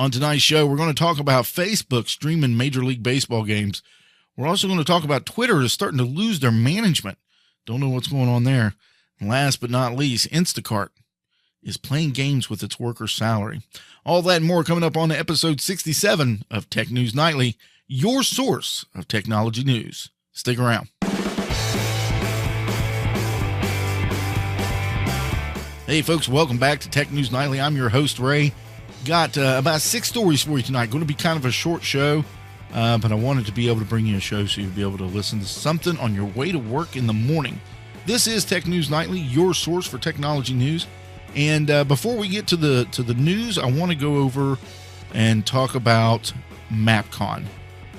On tonight's show, we're going to talk about Facebook streaming Major League Baseball games. We're also going to talk about Twitter is starting to lose their management. Don't know what's going on there. And last but not least, Instacart is playing games with its workers' salary. All that and more coming up on episode 67 of Tech News Nightly, your source of technology news. Stick around. Hey, folks, welcome back to Tech News Nightly. I'm your host, Ray. Got about 6 stories for you tonight. Going to be kind of a short show, but I wanted to be able to bring you a show so you'll be able to listen to something on your way to work in the morning. This is Tech News Nightly, your source for technology news. And before we get to the news, I want to go over and talk about MapCon,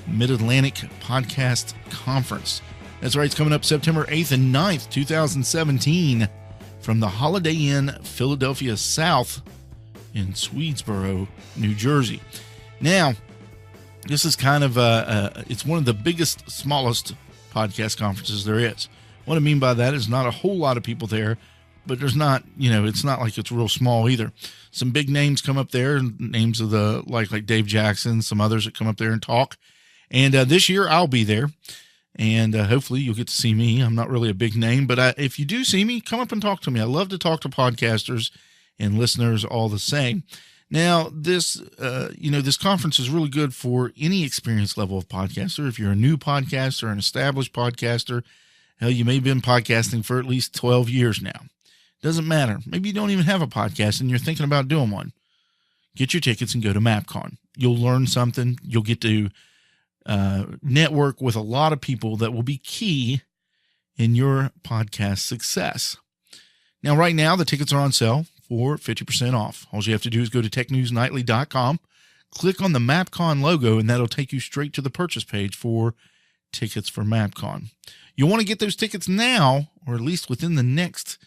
Mid-Atlantic Podcast Conference. That's right, it's coming up September 8th and 9th, 2017, from the Holiday Inn Philadelphia South in Swedesboro, New Jersey. Now, this is kind of it's one of the biggest, smallest podcast conferences there is. What I mean by that is not a whole lot of people there, but there's not, it's not like it's real small either. Some big names come up there, names of the like Dave Jackson, some others that come up there and talk. And this year I'll be there, and hopefully you'll get to see me. I'm not really a big name, but if you do see me, come up and talk to me. I love to talk to podcasters and listeners all the same. Now, this conference is really good for any experience level of podcaster. If you're a new podcaster, an established podcaster, hell, you may have been podcasting for at least 12 years now. Doesn't matter. Maybe you don't even have a podcast and you're thinking about doing one. Get your tickets and go to MapCon. You'll learn something. You'll get to network with a lot of people that will be key in your podcast success. Now, right now, the tickets are on sale for 50% off. All you have to do is go to technewsnightly.com, click on the MapCon logo, and that'll take you straight to the purchase page for tickets for MapCon. You'll want to get those tickets now, or at least within the next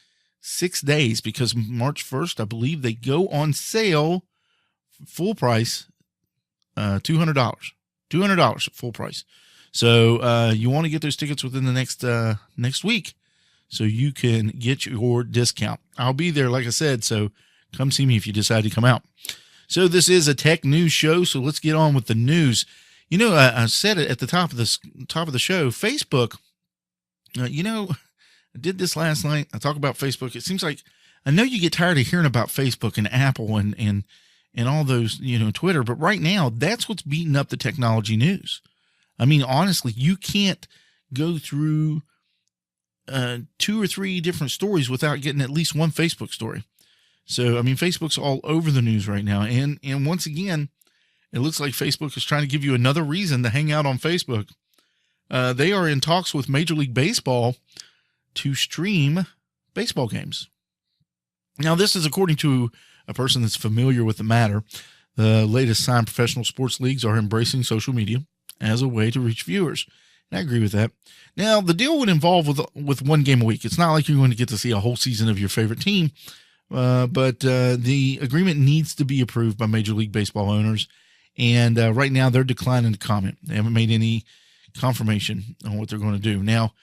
6 days, because March 1st, I believe they go on sale full price, $200 at full price. So you want to get those tickets within the next week so you can get your discount. I'll be there, like I said, so come see me if you decide to come out. So this is a tech news show, so let's get on with the news. I said it at the top of the show, Facebook. I did this last night. I talk about Facebook. It seems like I know you get tired of hearing about Facebook and Apple and all those, Twitter, but right now that's what's beating up the technology news. I mean, honestly, you can't go through 2 or 3 different stories without getting at least one Facebook story. So, I mean, Facebook's all over the news right now. And once again, it looks like Facebook is trying to give you another reason to hang out on Facebook. They are in talks with Major League Baseball to stream baseball games. Now, this is according to a person that's familiar with the matter. The latest signed professional sports leagues are embracing social media as a way to reach viewers. And I agree with that. Now, the deal would involve with one game a week. It's not like you're going to get to see a whole season of your favorite team, but the agreement needs to be approved by Major League Baseball owners. And right now, they're declining to comment. They haven't made any confirmation on what they're going to do. Now,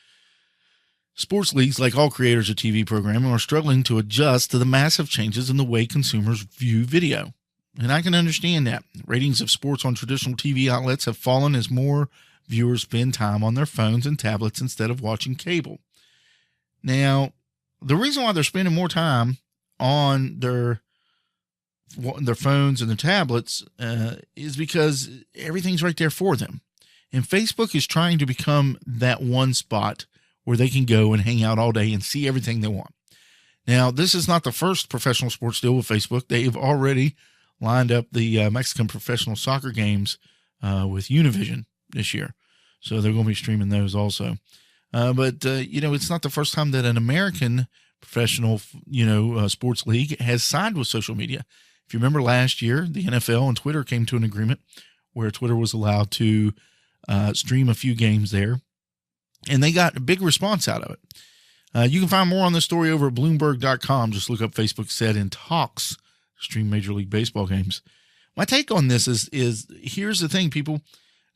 sports leagues, like all creators of TV programming, are struggling to adjust to the massive changes in the way consumers view video. And I can understand that. Ratings of sports on traditional TV outlets have fallen as more viewers spend time on their phones and tablets instead of watching cable. Now, the reason why they're spending more time on their phones and their tablets is because everything's right there for them. And Facebook is trying to become that one spot where they can go and hang out all day and see everything they want. Now, this is not the first professional sports deal with Facebook. They've already lined up the Mexican professional soccer games with Univision this year. So they're going to be streaming those also. But it's not the first time that an American professional, sports league has signed with social media. If you remember last year, the NFL and Twitter came to an agreement where Twitter was allowed to stream a few games there. And they got a big response out of it. You can find more on this story over at Bloomberg.com. Just look up Facebook said in talks to stream Major League Baseball games. My take on this is here's the thing, people.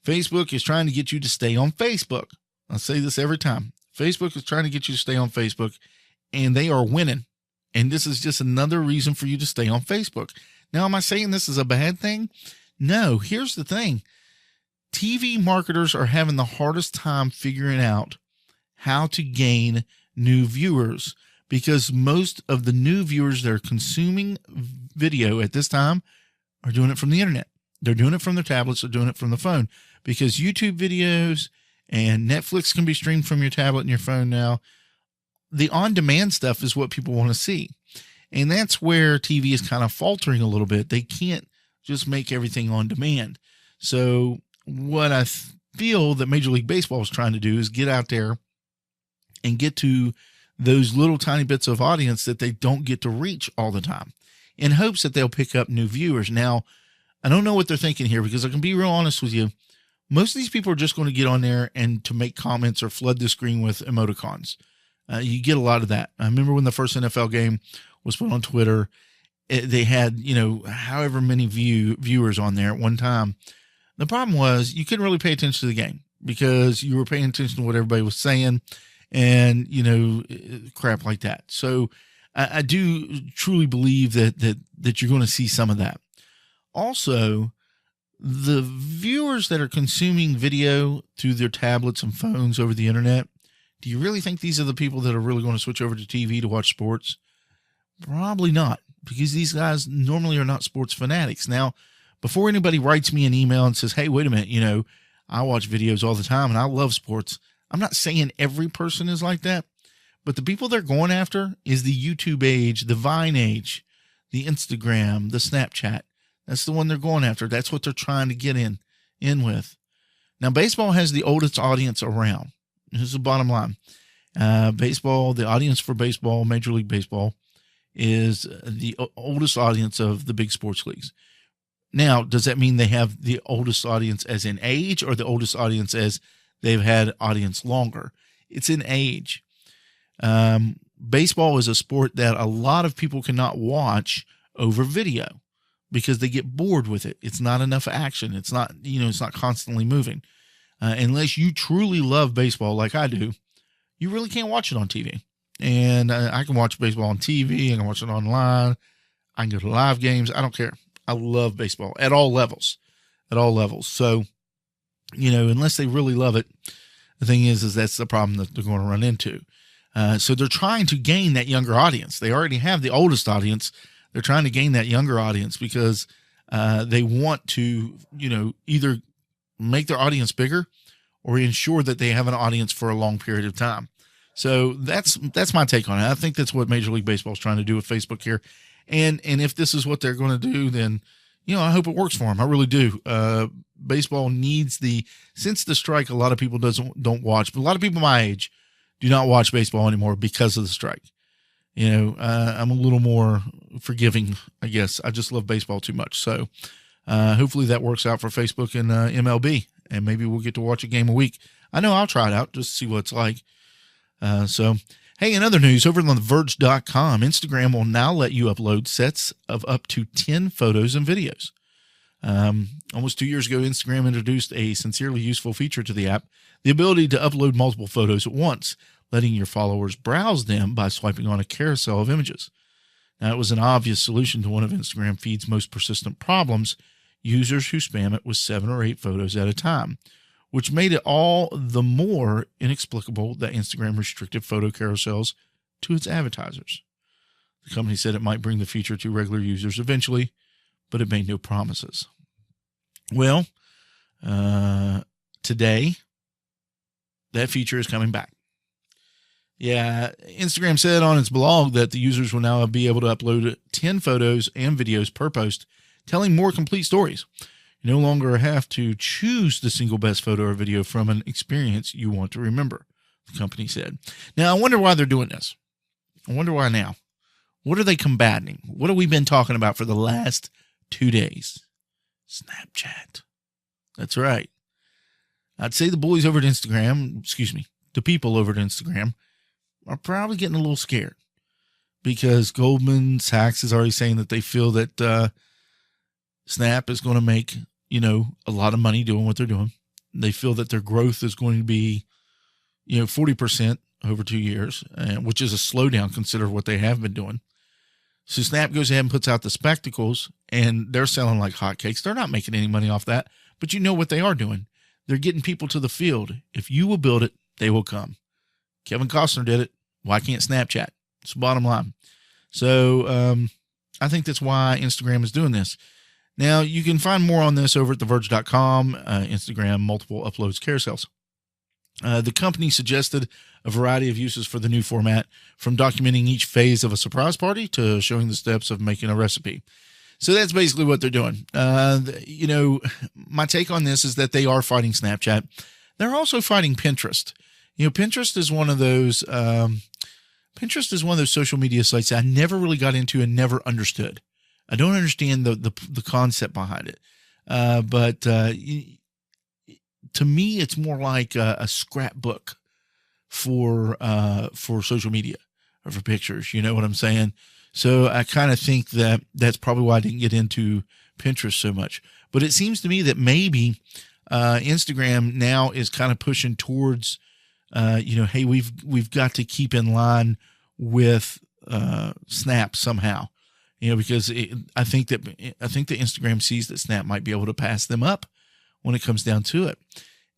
Facebook is trying to get you to stay on Facebook. I say this every time. Facebook is trying to get you to stay on Facebook, and they are winning. And this is just another reason for you to stay on Facebook. Now, am I saying this is a bad thing? No. Here's the thing. TV marketers are having the hardest time figuring out how to gain new viewers, because most of the new viewers that are consuming video at this time are doing it from the internet. They're doing it from their tablets. They're doing it from the phone, because YouTube videos and Netflix can be streamed from your tablet and your phone now. The on-demand stuff is what people want to see. And that's where TV is kind of faltering a little bit. They can't just make everything on demand. So what I feel that Major League Baseball is trying to do is get out there and get to those little tiny bits of audience that they don't get to reach all the time, in hopes that they'll pick up new viewers. Now, I don't know what they're thinking here, because I can be real honest with you. Most of these people are just going to get on there and to make comments or flood the screen with emoticons. You get a lot of that. I remember when the first NFL game was put on Twitter, they had, however many viewers on there at one time. The problem was you couldn't really pay attention to the game, because you were paying attention to what everybody was saying and, crap like that. So I do truly believe that you're going to see some of that. Also, the viewers that are consuming video through their tablets and phones over the internet, do you really think these are the people that are really going to switch over to TV to watch sports? Probably not, because these guys normally are not sports fanatics. Now, before anybody writes me an email and says, hey, wait a minute, I watch videos all the time and I love sports, I'm not saying every person is like that, but the people they're going after is the YouTube age, the Vine age, the Instagram, the Snapchat. That's the one they're going after. That's what they're trying to get in with. Now, baseball has the oldest audience around. This is the bottom line. Baseball, the audience for baseball, Major League Baseball, is the oldest audience of the big sports leagues. Now, does that mean they have the oldest audience as in age, or the oldest audience as they've had audience longer? It's in age. Baseball is a sport that a lot of people cannot watch over video, because they get bored with it. It's not enough action. It's not, it's not constantly moving. Unless you truly love baseball like I do, you really can't watch it on TV. And I can watch baseball on TV. I can watch it online. I can go to live games. I don't care. I love baseball at all levels, So, unless they really love it, the thing is that's the problem that they're going to run into. So they're trying to gain that younger audience. They already have the oldest audience. They're trying to gain that younger audience, because they want to, either make their audience bigger or ensure that they have an audience for a long period of time. So that's my take on it. I think that's what Major League Baseball is trying to do with Facebook here. And if this is what they're going to do, then, I hope it works for them. I really do. Baseball needs since the strike, a lot of people don't watch, but a lot of people my age do not watch baseball anymore because of the strike. I'm a little more forgiving, I guess. I just love baseball too much. So hopefully that works out for Facebook and MLB, and maybe we'll get to watch a game a week. I know I'll try it out just to see what it's like. Hey, in other news, over on TheVerge.com, Instagram will now let you upload sets of up to 10 photos and videos. Almost 2 years ago, Instagram introduced a sincerely useful feature to the app, the ability to upload multiple photos at once, letting your followers browse them by swiping on a carousel of images. Now, it was an obvious solution to one of Instagram feed's most persistent problems, users who spam it with 7 or 8 photos at a time, which made it all the more inexplicable that Instagram restricted photo carousels to its advertisers. The company said it might bring the feature to regular users eventually, but it made no promises. Well, today, that feature is coming back. Yeah, Instagram said on its blog that the users will now be able to upload 10 photos and videos per post, telling more complete stories. You no longer have to choose the single best photo or video from an experience you want to remember, the company said. Now, I wonder why they're doing this. I wonder why now. What are they combating? What have we been talking about for the last 2 days? Snapchat. That's right. I'd say the boys over at Instagram, the people over at Instagram, are probably getting a little scared, because Goldman Sachs is already saying that they feel that Snap is going to make, a lot of money doing what they're doing. They feel that their growth is going to be, 40% over 2 years, which is a slowdown considering what they have been doing. So Snap goes ahead and puts out the spectacles and they're selling like hotcakes. They're not making any money off that, but you know what they are doing? They're getting people to the field. If you will build it, they will come. Kevin Costner did it. Why can't Snapchat? It's the bottom line. So I think that's why Instagram is doing this. Now, you can find more on this over at TheVerge.com, Instagram, multiple uploads, carousels. The company suggested a variety of uses for the new format, from documenting each phase of a surprise party to showing the steps of making a recipe. So that's basically what they're doing. My take on this is that they are fighting Snapchat. They're also fighting Pinterest. Pinterest is one of those social media sites that I never really got into and never understood. I don't understand the concept behind it. But to me, it's more like a scrapbook for social media or for pictures. You know what I'm saying? So I kind of think that that's probably why I didn't get into Pinterest so much. But it seems to me that maybe Instagram now is kind of pushing towards, hey, we've got to keep in line with Snap somehow. Because I think that Instagram sees that Snap might be able to pass them up when it comes down to it.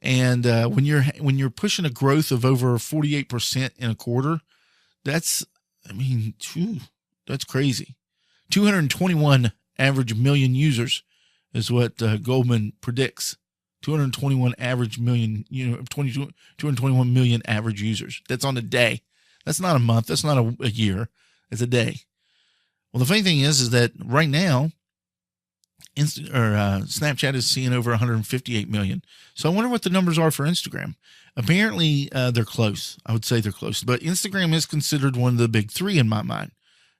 And when you're pushing a growth of over 48% in a quarter, that's crazy. 221 average million users is what Goldman predicts. 221 average million, 221 million average users. That's on a day. That's not a month. That's not a year. It's a day. Well, the funny thing is that right now, Snapchat is seeing over 158 million. So I wonder what the numbers are for Instagram. Apparently, they're close. I would say they're close. But Instagram is considered one of the big three in my mind.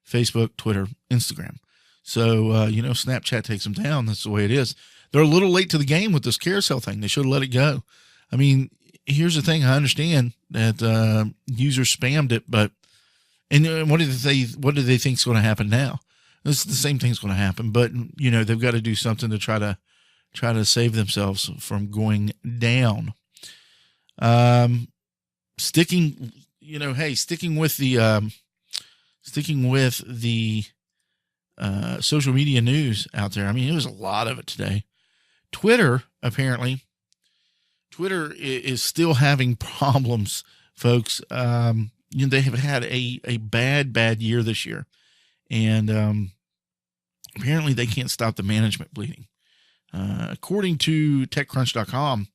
Facebook, Twitter, Instagram. So, Snapchat takes them down. That's the way it is. They're a little late to the game with this carousel thing. They should have let it go. I mean, here's the thing. I understand that users spammed it, but what do they think is going to happen now? This is the same thing's going to happen, but they've got to do something to try to save themselves from going down. Sticking with the social media news out there. I mean, it was a lot of it today. Twitter is still having problems, folks. They have had a bad year this year. And apparently they can't stop the management bleeding. According to TechCrunch.com,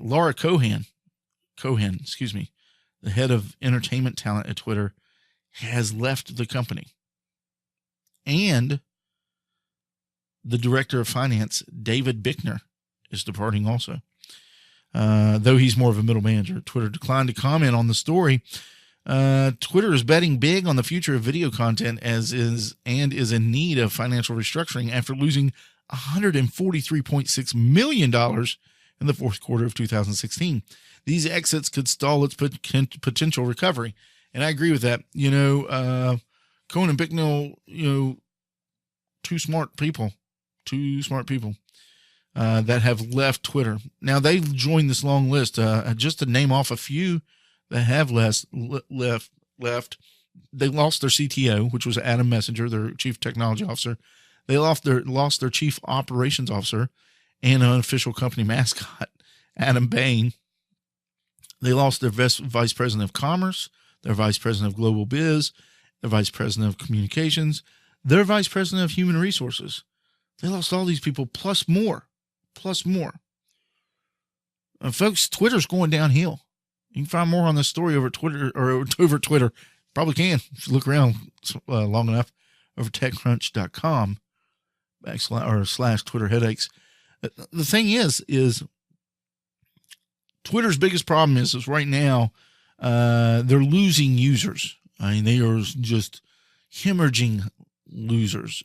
Laura Cohen, the head of entertainment talent at Twitter, has left the company. And the director of finance, David Bickner, is departing also. Though he's more of a middle manager. Twitter declined to comment on the story. Twitter is betting big on the future of video content is in need of financial restructuring after losing $143.6 million in the fourth quarter of 2016. These exits could stall its potential recovery. And I agree with that. Cohen and Bicknell, two smart people that have left Twitter. Now they've joined this long list. Just to name off a few that have left. They lost their CTO, which was Adam Messenger, their chief technology officer. They lost their chief operations officer and an official company mascot, Adam Bain. They lost their vice president of commerce, their vice president of global biz, their vice president of communications, their vice president of human resources. They lost all these people plus more. Folks, Twitter's going downhill. You can find more on this story over Twitter or over Twitter. Probably can if you look around long enough over TechCrunch.com / Twitter headaches. The thing is Twitter's biggest problem is right now they're losing users. I mean, they are just hemorrhaging users.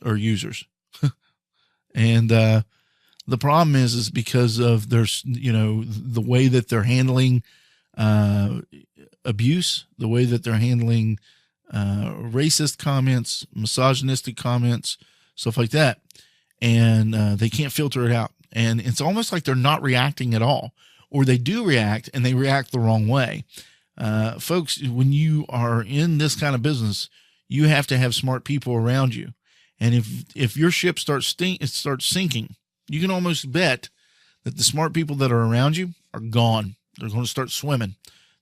And the problem is because of their, the way that they're handling abuse, the way that they're handling racist comments, misogynistic comments, stuff like that. And they can't filter it out. And it's almost like they're not reacting at all, or they do react and they react the wrong way. Folks, when you are in this kind of business, you have to have smart people around you. And if your ship starts sinking, you can almost bet that the smart people that are around you are gone. They're going to start swimming.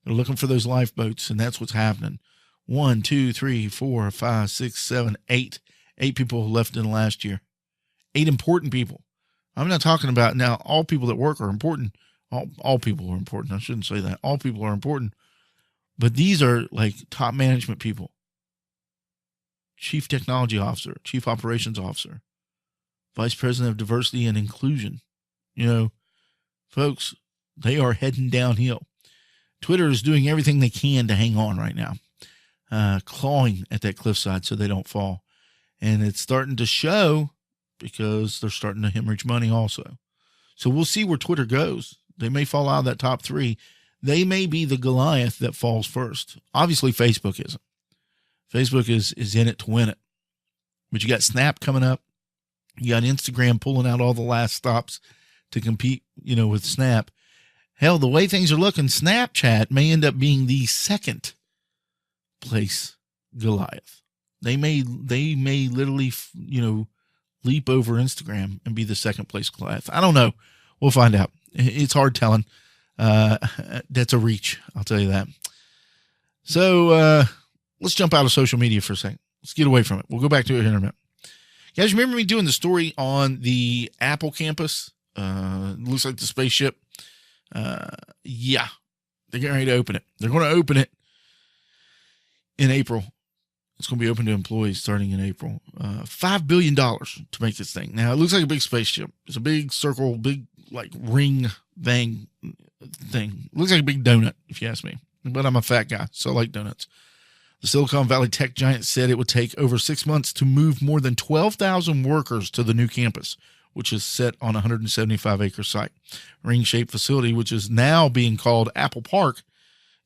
They're looking for those lifeboats, and that's what's happening. 1, 2, 3, 4, 5, 6, 7, 8. 8 people left in the last year. 8 important people. I'm not talking about now all people that work are important. All people are important. I shouldn't say that. All people are important. But these are like top management people. Chief Technology Officer, Chief Operations Officer, Vice President of Diversity and Inclusion. You know, folks, they are heading downhill. Twitter is doing everything they can to hang on right now, clawing at that cliffside so they don't fall. And it's starting to show because they're starting to hemorrhage money also. So we'll see where Twitter goes. They may fall out of that top 3. They may be the Goliath that falls first. Obviously, Facebook isn't. Facebook is in it to win it. But you got Snap coming up. You got Instagram pulling out all the last stops to compete, with Snap. Hell, the way things are looking, Snapchat may end up being the second place Goliath. They may literally, leap over Instagram and be the second place Goliath. I don't know. We'll find out. It's hard telling. That's a reach. I'll tell you that. So, let's jump out of social media for a second. Let's get away from it. We'll go back to it in a minute. Guys, remember me doing the story on the Apple campus? Looks like the spaceship. Yeah, they're getting ready to open it. They're going to open it in April. It's going to be open to employees starting in April. $5 billion to make this thing. Now, it looks like a big spaceship. It's a big circle, big like ring thing. It looks like a big donut, if you ask me. But I'm a fat guy, so I like donuts. The Silicon Valley tech giant said it would take over 6 months to move more than 12,000 workers to the new campus, which is set on a 175-acre site. Ring-shaped facility, which is now being called Apple Park,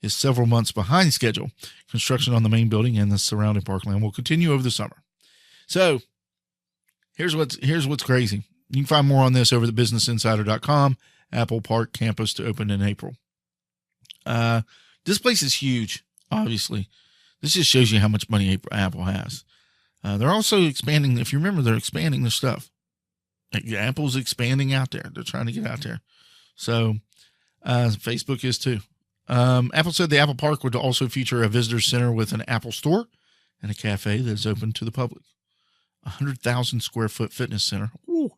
is several months behind schedule. Construction on the main building and the surrounding parkland will continue over the summer. So here's what's crazy. You can find more on this over at businessinsider.com. Apple Park campus to open in April. This place is huge, obviously. This just shows you how much money Apple has. They're also expanding. If you remember, they're expanding their stuff. Apple's expanding out there. They're trying to get out there. So Facebook is too. Apple said the Apple Park would also feature a visitor center with an Apple store and a cafe that is open to the public. 100,000 square foot fitness center. Ooh.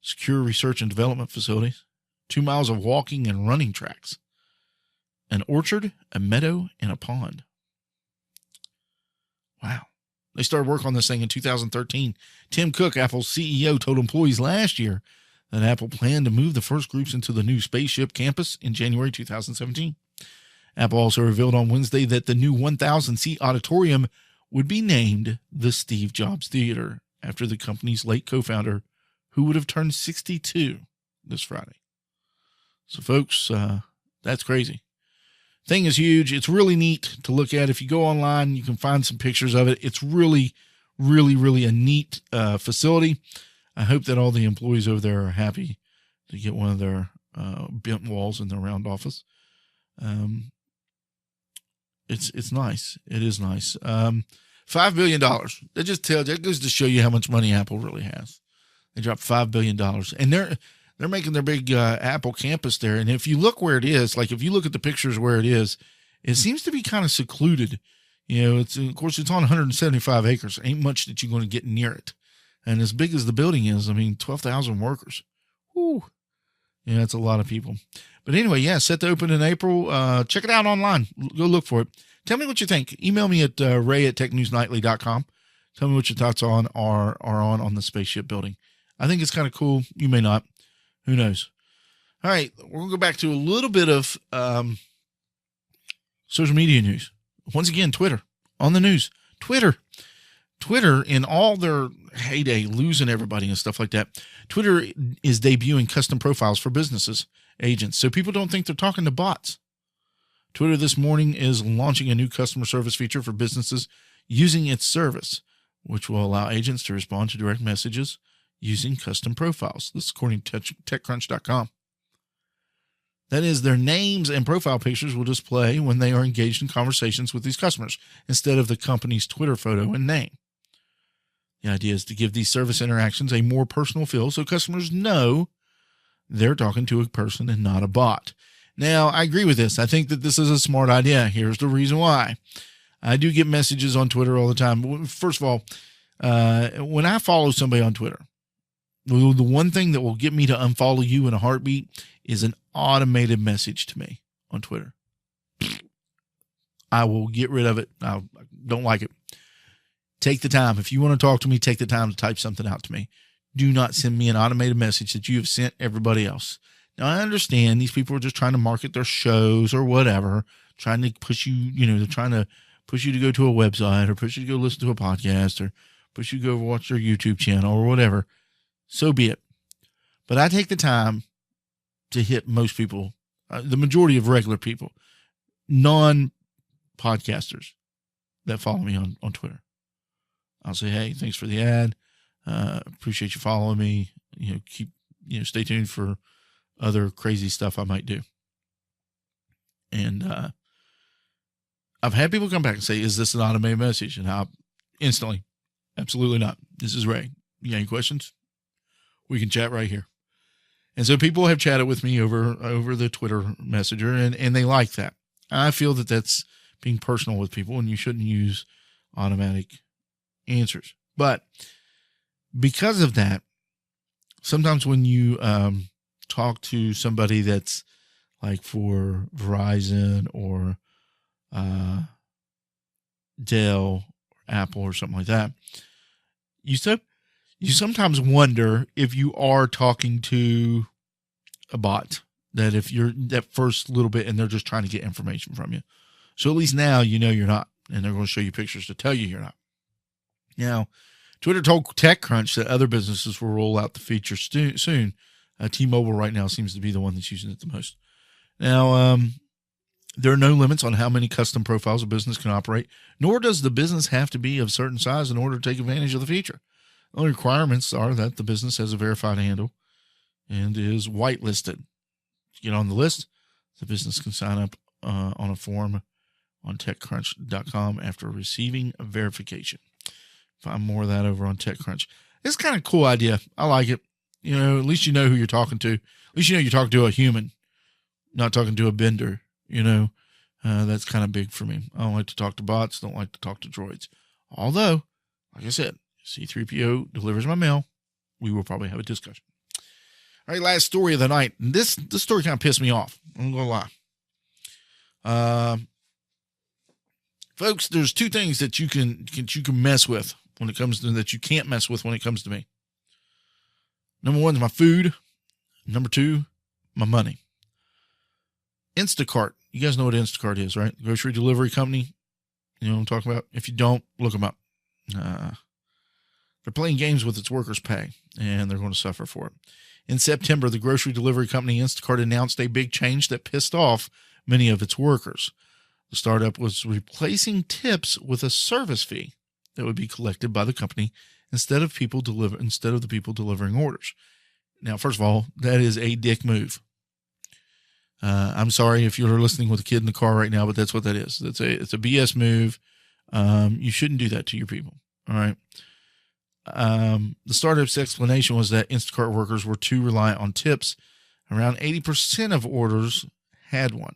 Secure research and development facilities. 2 miles of walking and running tracks. An orchard, a meadow, and a pond. Wow. They started work on this thing in 2013. Tim Cook, Apple's CEO, told employees last year that Apple planned to move the first groups into the new spaceship campus in January 2017. Apple also revealed on Wednesday that the new 1,000-seat auditorium would be named the Steve Jobs Theater after the company's late co-founder, who would have turned 62 this Friday. So, folks, that's crazy. Thing is huge. It's really neat to look at. If you go online, you can find some pictures of it. It's really, really, really a neat facility. I hope that all the employees over there are happy to get one of their bent walls in their round office. It's nice. It is nice. $5 billion. That goes to show you how much money Apple really has. They dropped $5 billion, and they're making their big Apple campus there. And if you look where it is, like if you look at the pictures where it is, it seems to be kind of secluded. It's on 175 acres. Ain't much that you're going to get near it. And as big as the building is, 12,000 workers. Whew. Yeah, that's a lot of people. But anyway, set to open in April. Check it out online. Go look for it. Tell me what you think. Email me at ray@technewsnightly.com. Tell me what your thoughts are on the spaceship building. I think it's kind of cool. You may not. Who knows? All right, we're going to go back to a little bit of social media news. Once again, Twitter on the news. Twitter in all their heyday, losing everybody and stuff like that. Twitter is debuting custom profiles for businesses, agents, so people don't think they're talking to bots. Twitter this morning is launching a new customer service feature for businesses using its service, which will allow agents to respond to direct messages using custom profiles. This is according to TechCrunch.com. That is, their names and profile pictures will display when they are engaged in conversations with these customers instead of the company's Twitter photo and name. The idea is to give these service interactions a more personal feel so customers know they're talking to a person and not a bot. Now, I agree with this. I think that this is a smart idea. Here's the reason why. I do get messages on Twitter all the time. First of all, when I follow somebody on Twitter, the one thing that will get me to unfollow you in a heartbeat is an automated message to me on Twitter. I will get rid of it. I don't like it. Take the time. If you want to talk to me, take the time to type something out to me. Do not send me an automated message that you have sent everybody else. Now, I understand these people are just trying to market their shows or whatever, trying to push you, they're trying to push you to go to a website or push you to go listen to a podcast or push you to go watch their YouTube channel or whatever. So be it. But I take the time to hit most people, the majority of regular people, non-podcasters that follow me on Twitter. I'll say, hey, thanks for the ad. Appreciate you following me. Stay tuned for other crazy stuff I might do. And I've had people come back and say, is this an automated message? And I instantly, absolutely not. This is Ray. You got any questions? We can chat right here. And so people have chatted with me over the Twitter Messenger, and they like that. I feel that that's being personal with people, and you shouldn't use automatic answers. But because of that, sometimes when you talk to somebody that's like for Verizon or Dell or Apple or something like that, you sometimes wonder if you are talking to a bot, that if you're that first little bit and they're just trying to get information from you. So at least now you're not, and they're going to show you pictures to tell you you're not. Now, Twitter told TechCrunch that other businesses will roll out the feature soon. T-Mobile right now seems to be the one that's using it the most. Now, there are no limits on how many custom profiles a business can operate, nor does the business have to be of certain size in order to take advantage of the feature. The only requirements are that the business has a verified handle and is whitelisted. To get on the list, the business can sign up on a form on TechCrunch.com after receiving a verification. Find more of that over on TechCrunch. It's kind of a cool idea. I like it. At least you know who you're talking to. At least you know you're talking to a human, not talking to a vendor. That's kind of big for me. I don't like to talk to bots. Don't like to talk to droids. Although, like I said, C-3PO delivers my mail, we will probably have a discussion. All right, last story of the night. And this story kind of pissed me off. I'm going to lie. Folks, there's two things that you can mess with when it comes to, that you can't mess with when it comes to me. Number one is my food. Number two, my money. Instacart. You guys know what Instacart is, right? Grocery delivery company. You know what I'm talking about? If you don't, look them up. They're playing games with its workers' pay, and they're going to suffer for it. In September, the grocery delivery company Instacart announced a big change that pissed off many of its workers. The startup was replacing tips with a service fee that would be collected by the company instead of the people delivering orders. Now, first of all, that is a dick move. I'm sorry if you're listening with a kid in the car right now, but that's what that is. It's a BS move. You shouldn't do that to your people. All right. The startup's explanation was that Instacart workers were too reliant on tips. Around 80% of orders had one,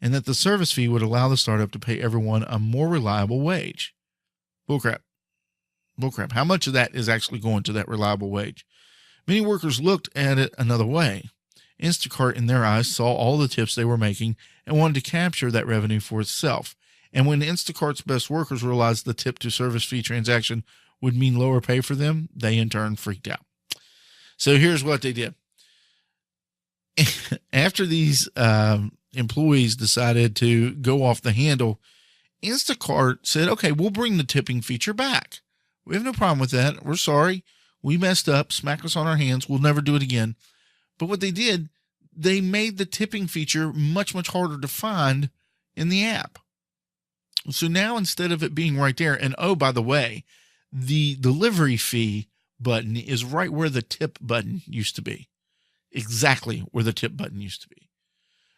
and that the service fee would allow the startup to pay everyone a more reliable wage. Bullcrap. How much of that is actually going to that reliable wage? Many workers looked at it another way. Instacart, in their eyes, saw all the tips they were making and wanted to capture that revenue for itself. And when Instacart's best workers realized the tip to service fee transaction would mean lower pay for them, they in turn freaked out. So here's what they did. After these employees decided to go off the handle, Instacart said, okay, we'll bring the tipping feature back. We have no problem with that. We're sorry. We messed up. Smack us on our hands. We'll never do it again. But what they did, they made the tipping feature much, much harder to find in the app. So now instead of it being right there, and oh, by the way, the delivery fee button is right where the tip button used to be. Exactly where the tip button used to be.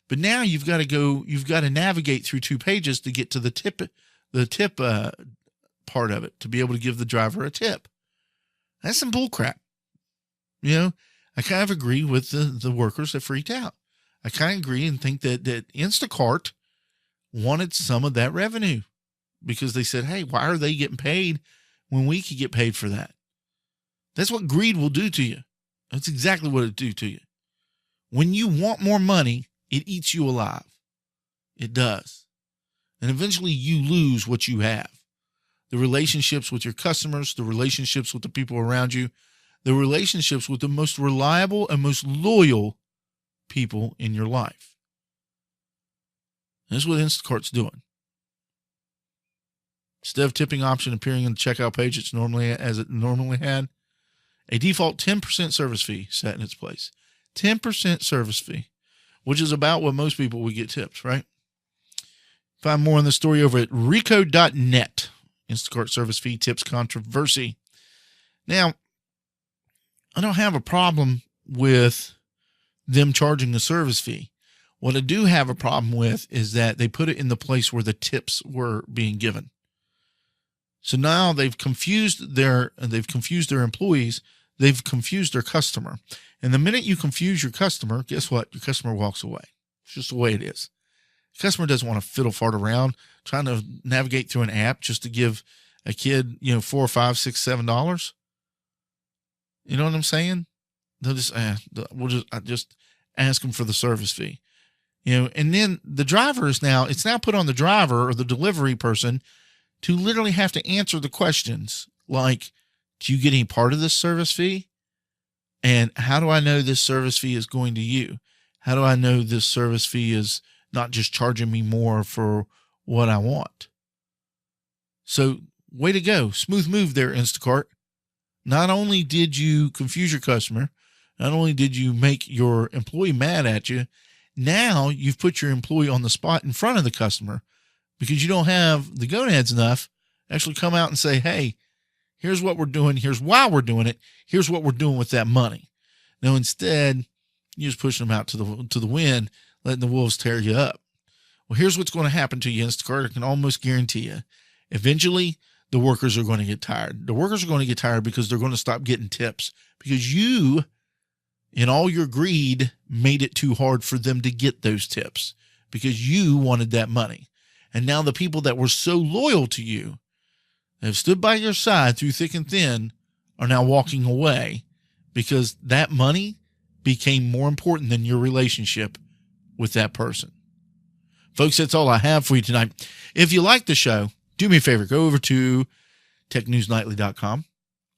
But now you've got to navigate through two pages to get to the tip part of it to be able to give the driver a tip. That's some bull crap. I kind of agree with the workers that freaked out. I kind of agree and think that Instacart wanted some of that revenue because they said, hey, why are they getting paid when we could get paid for that? That's what greed will do to you. That's exactly what it'll do to you. When you want more money, it eats you alive. It does. And eventually you lose what you have. The relationships with your customers, the relationships with the people around you, the relationships with the most reliable and most loyal people in your life. That's what Instacart's doing. Instead of tipping option appearing in the checkout page it normally had, a default 10% service fee set in its place. 10% service fee, which is about what most people would get tips, right? Find more on the story over at Recode.net. Instacart service fee tips controversy. Now, I don't have a problem with them charging a service fee. What I do have a problem with is that they put it in the place where the tips were being given. So now they've confused their employees. They've confused their customer. And the minute you confuse your customer, guess what? Your customer walks away. It's just the way it is. The customer doesn't want to fiddle fart around trying to navigate through an app just to give a kid, $4, $5, $6, $7. You know what I'm saying? They'll just, I just ask them for the service fee, and then the driver it's now put on the driver or the delivery person to literally have to answer the questions like, do you get any part of this service fee? And how do I know this service fee is going to you? How do I know this service fee is not just charging me more for what I want? So way to go. Smooth move there, Instacart. Not only did you confuse your customer, not only did you make your employee mad at you, now you've put your employee on the spot in front of the customer because you don't have the gonads enough to actually come out and say, hey, here's what we're doing. Here's why we're doing it. Here's what we're doing with that money. No, instead, you're just pushing them out to the wind, letting the wolves tear you up. Well, here's what's going to happen to you, Instacart. I can almost guarantee you. Eventually, the workers are going to get tired. The workers are going to get tired because they're going to stop getting tips because you, in all your greed, made it too hard for them to get those tips because you wanted that money. And now the people that were so loyal to you, that have stood by your side through thick and thin, are now walking away because that money became more important than your relationship with that person. Folks, that's all I have for you tonight. If you like the show, do me a favor, go over to technewsnightly.com,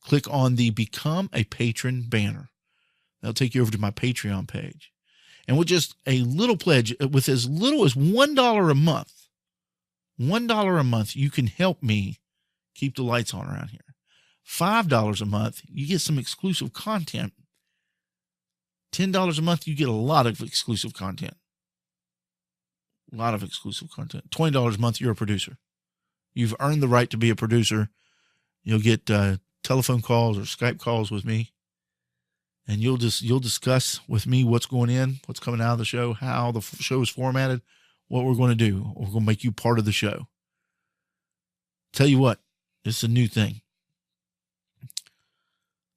click on the Become a Patron banner. That'll take you over to my Patreon page. And with just a little pledge, with as little as $1 a month, you can help me keep the lights on around here. $5 a month, you get some exclusive content. $10 a month, you get a lot of exclusive content. $20 a month, you're a producer. You've earned the right to be a producer. You'll get telephone calls or Skype calls with me. And you'll discuss with me what's going in, what's coming out of the show, how the show is formatted, what we're going to do. We're going to make you part of the show. Tell you what, it's a new thing.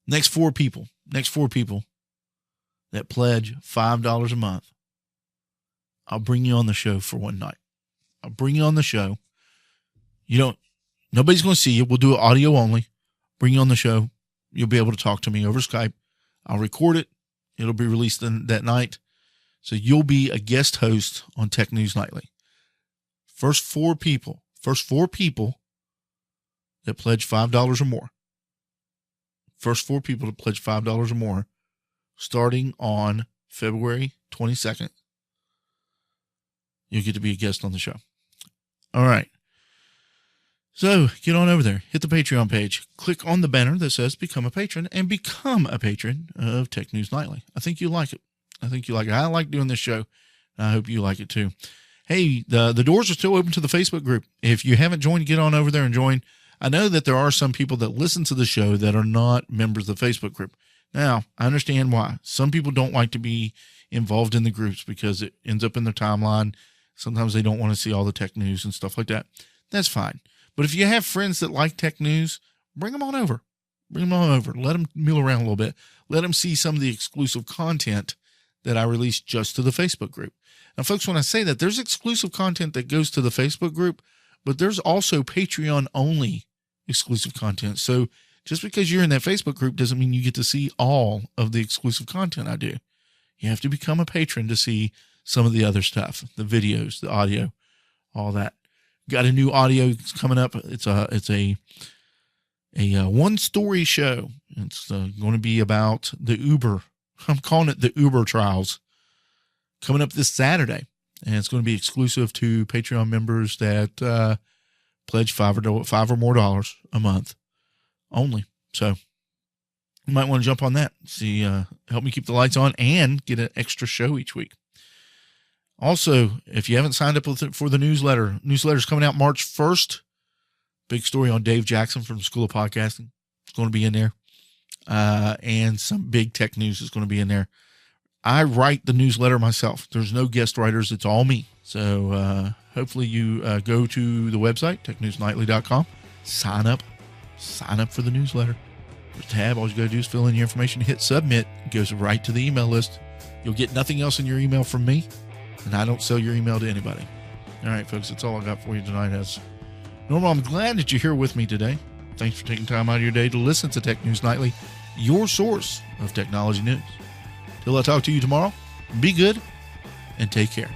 Next four people that pledge $5 a month, I'll bring you on the show for one night. I'll bring you on the show. Nobody's going to see you. We'll do it audio only. Bring you on the show. You'll be able to talk to me over Skype. I'll record it. It'll be released that night. So you'll be a guest host on Tech News Nightly. First four people that pledge $5 or more. First four people to pledge $5 or more, starting on February 22nd, you'll get to be a guest on the show. All right. So get on over there, hit the Patreon page, click on the banner that says Become a Patron, and become a patron of Tech News Nightly. I think you'll like it. I like doing this show. I hope you like it too. Hey, the doors are still open to the Facebook group. If you haven't joined, get on over there and join. I know that there are some people that listen to the show that are not members of the Facebook group. Now, I understand why. Some people don't like to be involved in the groups because it ends up in their timeline. Sometimes they don't want to see all the tech news and stuff like that. That's fine. But if you have friends that like tech news, bring them on over. Bring them on over. Let them meal around a little bit. Let them see some of the exclusive content that I release just to the Facebook group. Now, folks, when I say that, there's exclusive content that goes to the Facebook group, but there's also Patreon-only exclusive content. So just because you're in that Facebook group doesn't mean you get to see all of the exclusive content I do. You have to become a patron to see some of the other stuff, the videos, the audio, all that. Got a new audio coming up. It's a one-story show. It's going to be about the Uber. I'm calling it the Uber trials, coming up this Saturday. And it's going to be exclusive to Patreon members that pledge $5 or more a month only. So you might want to jump on that. See, help me keep the lights on and get an extra show each week. Also, if you haven't signed up for the newsletter's coming out March 1st. Big story on Dave Jackson from the School of Podcasting. It's going to be in there. And some big tech news is going to be in there. I write the newsletter myself. There's no guest writers. It's all me. So hopefully you go to the website, technewsnightly.com, sign up for the newsletter. There's a tab. All you got to do is fill in your information, hit submit. It goes right to the email list. You'll get nothing else in your email from me, and I don't sell your email to anybody. All right, folks, that's all I got for you tonight. As normal, I'm glad that you're here with me today. Thanks for taking time out of your day to listen to Tech News Nightly, your source of technology news. Till I talk to you tomorrow, be good and take care.